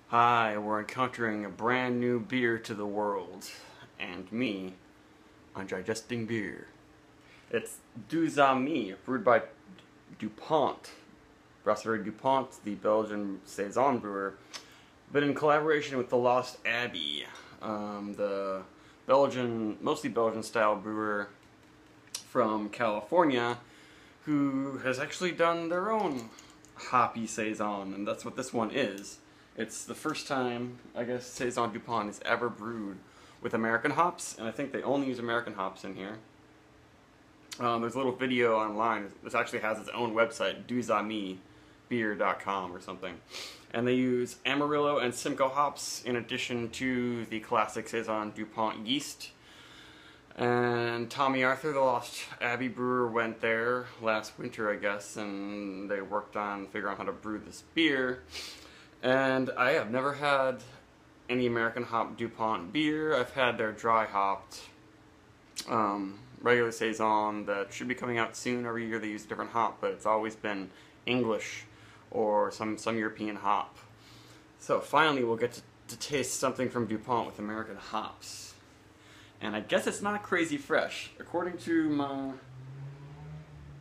Hi, we're encountering a brand new beer to the world, and me, I'm digesting beer. It's Deux Amis, brewed by Dupont, Brasserie Dupont, the Belgian Saison brewer, but in collaboration with the Lost Abbey, the mostly Belgian-style brewer from California, who has actually done their own hoppy Saison, and that's what this one is. It's the first time, I guess, Saison Dupont is ever brewed with American hops, and I think they only use American hops in here. There's a little video online. This actually has its own website, DeuxAmisBeer.com or something. And they use Amarillo and Simcoe hops in addition to the classic Saison Dupont yeast. And Tommy Arthur, the Lost Abbey brewer, went there last winter, I guess, and they worked on figuring out how to brew this beer. And I have never had any American hop Dupont beer. I've had their dry hopped regular Saison that should be coming out soon. Every year they use a different hop, but it's always been English or some European hop. So finally we'll get to taste something from Dupont with American hops. And I guess it's not crazy fresh. According to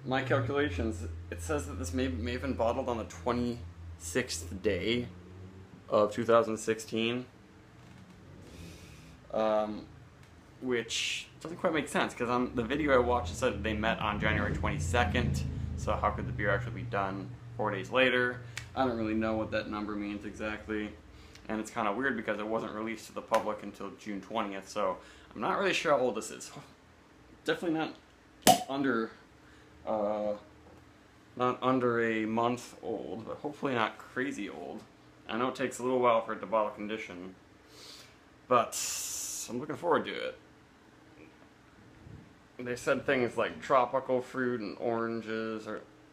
my calculations, it says that this may have been bottled on the 26th day of 2016, which doesn't quite make sense because on the video I watched it said that they met on January 22nd, so how could the beer actually be done 4 days later? I don't really know what that number means exactly, and it's kind of weird because it wasn't released to the public until June 20th, so I'm not really sure how old this is. Definitely not under a month old, but hopefully not crazy old. I know it takes a little while for it to bottle condition, but I'm looking forward to it. They said things like tropical fruit and oranges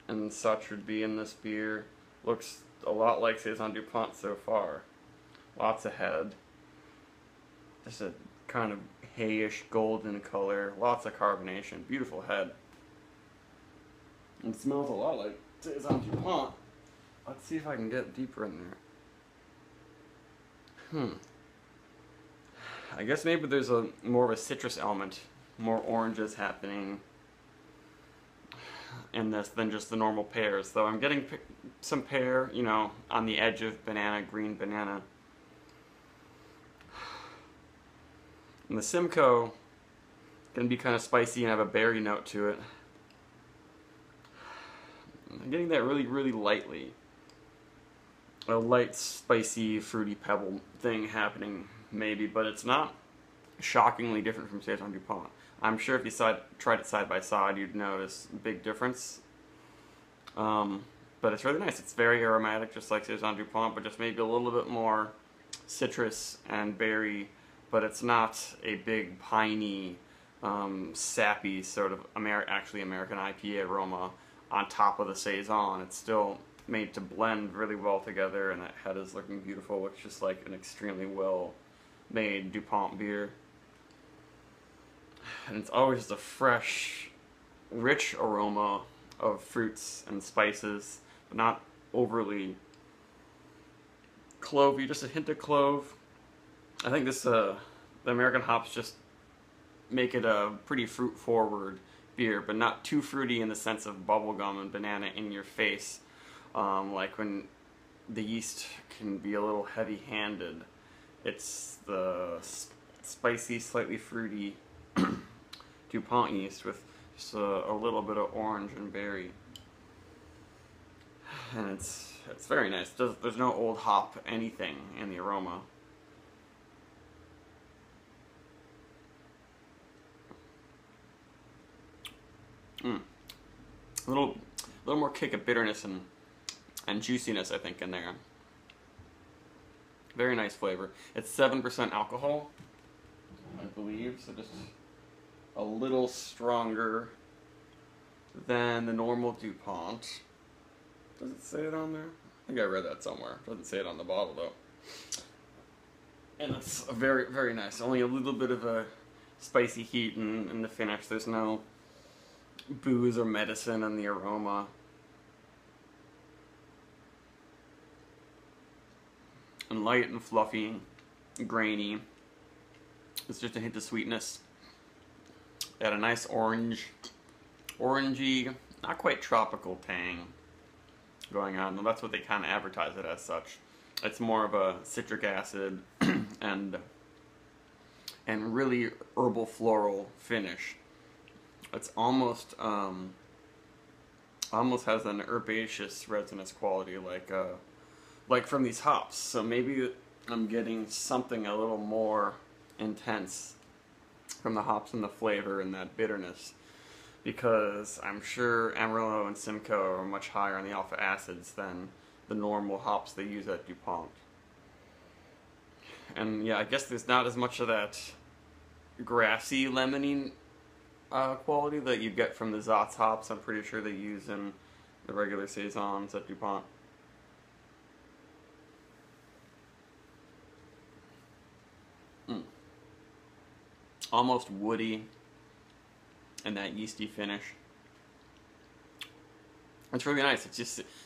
and such would be in this beer. Looks a lot like Saison Dupont so far. Lots of head. Just a kind of hayish golden color. Lots of carbonation. Beautiful head. It smells a lot like Saison Dupont. Let's see if I can get deeper in there. I guess maybe there's more of a citrus element, more oranges happening in this than just the normal pears. Though I'm getting some pear, you know, on the edge of banana, green banana. And the Simcoe can be kind of spicy and have a berry note to it. I'm getting that really, really lightly. A light, spicy, fruity pebble thing happening, maybe, but it's not shockingly different from Saison Dupont. I'm sure if you tried it side by side, you'd notice a big difference. But it's really nice. It's very aromatic, just like Saison Dupont, but just maybe a little bit more citrus and berry, but it's not a big, piney, sappy sort of actually American IPA aroma on top of the Saison. It's still made to blend really well together, and that head is looking beautiful. Looks just like an extremely well made Dupont beer. And it's always just a fresh, rich aroma of fruits and spices, but not overly clovey, just a hint of clove. I think this the American hops just make it a pretty fruit forward beer, but not too fruity in the sense of bubblegum and banana in your face. Like when the yeast can be a little heavy-handed. It's the spicy, slightly fruity Dupont yeast with just a little bit of orange and berry. And it's very nice. There's no old hop anything in the aroma. A little more kick of bitterness and juiciness, I think, in there. Very nice flavor. It's 7% alcohol, I believe, so just a little stronger than the normal Dupont. Does it say it on there? I think I read that somewhere. It doesn't say it on the bottle, though. And it's very, very nice. Only a little bit of a spicy heat in the finish. There's no booze or medicine in the aroma. and light and fluffy, grainy. It's just a hint of sweetness. It had a nice orangey, not quite tropical tang going on. Well, that's what they kind of advertise it as such. It's more of a citric acid and really herbal floral finish. It's almost has an herbaceous resinous quality like from these hops. So maybe I'm getting something a little more intense from the hops and the flavor and that bitterness, because I'm sure Amarillo and Simcoe are much higher on the alpha acids than the normal hops they use at Dupont. And yeah, I guess there's not as much of that grassy lemony quality that you get from the Zotz hops. I'm pretty sure they use in the regular Saisons at Dupont. Almost woody and that yeasty finish. It's really nice. It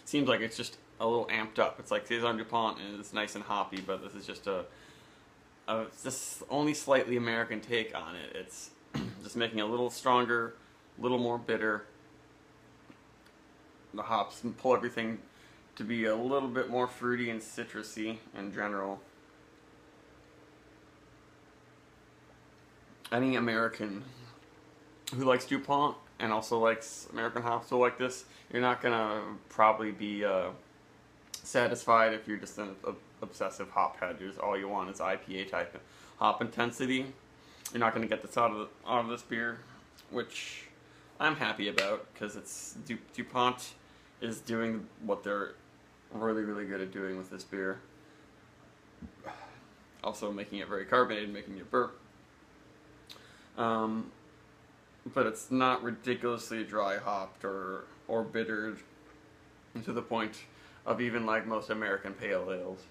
seems like it's just a little amped up. It's like Saison Dupont is nice and hoppy, but this is just just only slightly American take on it. It's just making it a little stronger, a little more bitter. The hops pull everything to be a little bit more fruity and citrusy in general. Any American who likes Dupont and also likes American hops will like this. You're not gonna probably be satisfied if you're just an obsessive hop head. Just all you want is IPA type hop intensity. You're not gonna get this out of this beer, which I'm happy about, because it's Dupont is doing what they're really, really good at doing with this beer. Also making it very carbonated, making it burp. But it's not ridiculously dry hopped or bittered to the point of even like most American pale ales.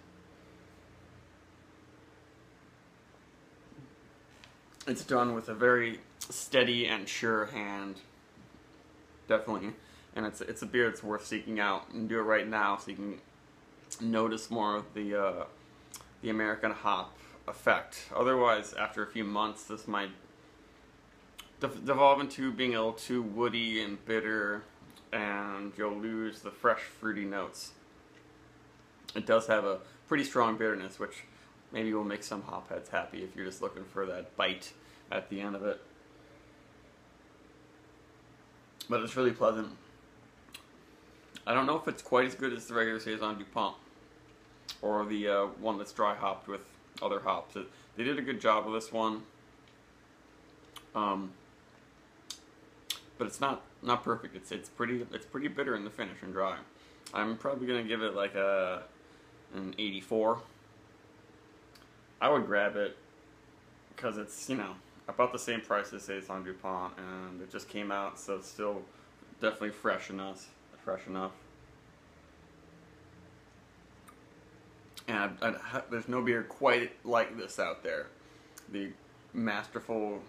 It's done with a very steady and sure hand, definitely, and it's a beer that's worth seeking out, and do it right now so you can notice more of the American hop effect. Otherwise, after a few months, this might devolve into being a little too woody and bitter, and you'll lose the fresh fruity notes. It does have a pretty strong bitterness, which maybe will make some hop heads happy if you're just looking for that bite at the end of it. But it's really pleasant. I don't know if it's quite as good as the regular Saison Dupont or the one that's dry hopped with other hops. They did a good job with this one. But it's not perfect. It's pretty bitter in the finish and dry. I'm probably gonna give it like an 84. I would grab it because it's, you know, about the same price as Saison Dupont, and it just came out, so it's still definitely fresh enough. And there's no beer quite like this out there. The masterful